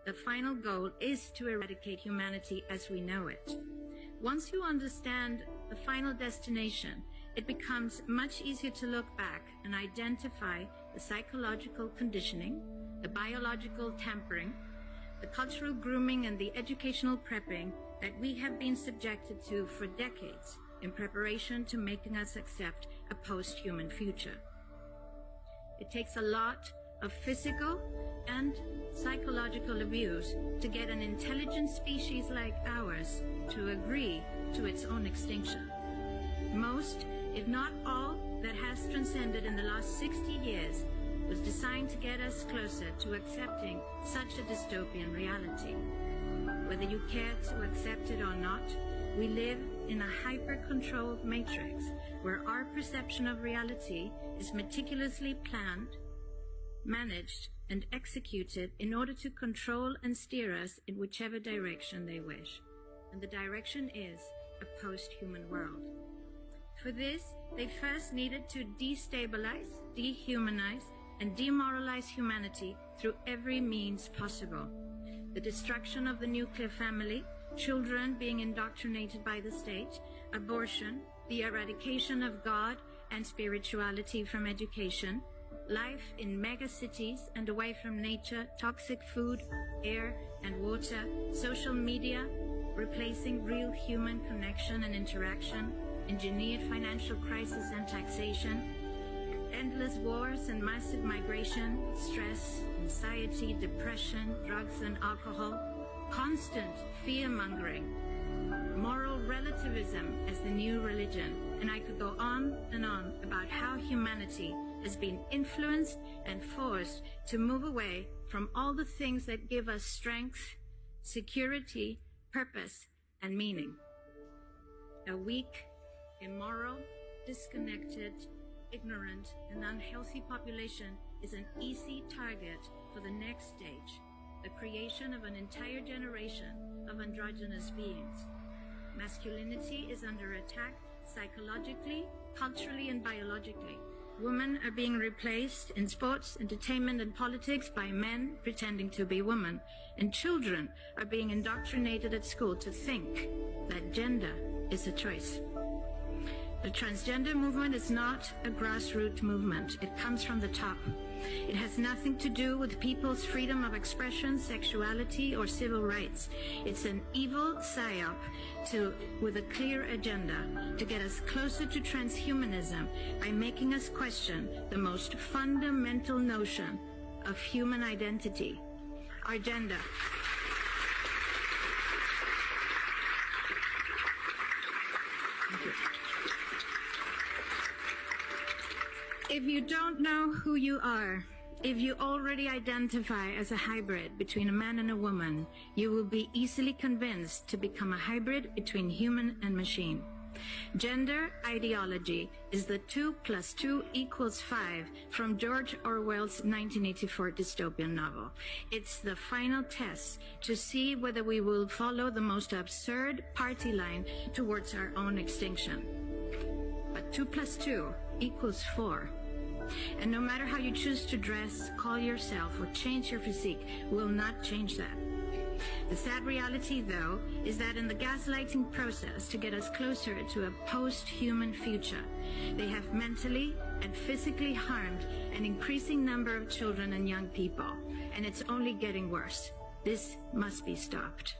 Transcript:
The final goal is to eradicate humanity as we know it. Once you understand the final destination, it becomes much easier to look back and identify the psychological conditioning, the biological tampering, the cultural grooming, and the educational prepping that we have been subjected to for decades in preparation to making us accept a post-human future. It takes a lot of physical and psychological abuse to get an intelligent species like ours to agree to its own extinction. Most, if not all, that has transcended in the last 60 years was designed to get us closer to accepting such a dystopian reality. Whether you care to accept it or not, we live in a hyper-controlled matrix where our perception of reality is meticulously planned, managed, and executed in order to control and steer us in whichever direction they wish. And the direction is a post-human world. For this, they first needed to destabilize, dehumanize, and demoralize humanity through every means possible. The destruction of the nuclear family, children being indoctrinated by the state, abortion, the eradication of God and spirituality from education, life in megacities and away from nature, toxic food, air and water, social media, replacing real human connection and interaction, engineered financial crisis and taxation, endless wars and massive migration, stress, anxiety, depression, drugs and alcohol, constant fear-mongering, moral relativism as the new religion, and I could go on and on about how humanity has been influenced and forced to move away from all the things that give us strength, security, purpose, and meaning. A weak, immoral, disconnected, ignorant, and unhealthy population is an easy target for the next stage, the creation of an entire generation of androgynous beings. Masculinity is under attack psychologically, culturally, and biologically. Women are being replaced in sports, entertainment, and politics by men pretending to be women. And children are being indoctrinated at school to think that gender is a choice. The transgender movement is not a grassroots movement. It comes from the top. It has nothing to do with people's freedom of expression, sexuality, or civil rights. It's an evil psyop with a clear agenda to get us closer to transhumanism by making us question the most fundamental notion of human identity, our gender. If you don't know who you are, if you already identify as a hybrid between a man and a woman, you will be easily convinced to become a hybrid between human and machine. Gender ideology is the 2 + 2 = 5 from George Orwell's 1984 dystopian novel. It's the final test to see whether we will follow the most absurd party line towards our own extinction. But 2 + 2 = 4. And no matter how you choose to dress, call yourself, or change your physique, will not change that. The sad reality, though, is that in the gaslighting process to get us closer to a post-human future, they have mentally and physically harmed an increasing number of children and young people, and it's only getting worse. This must be stopped.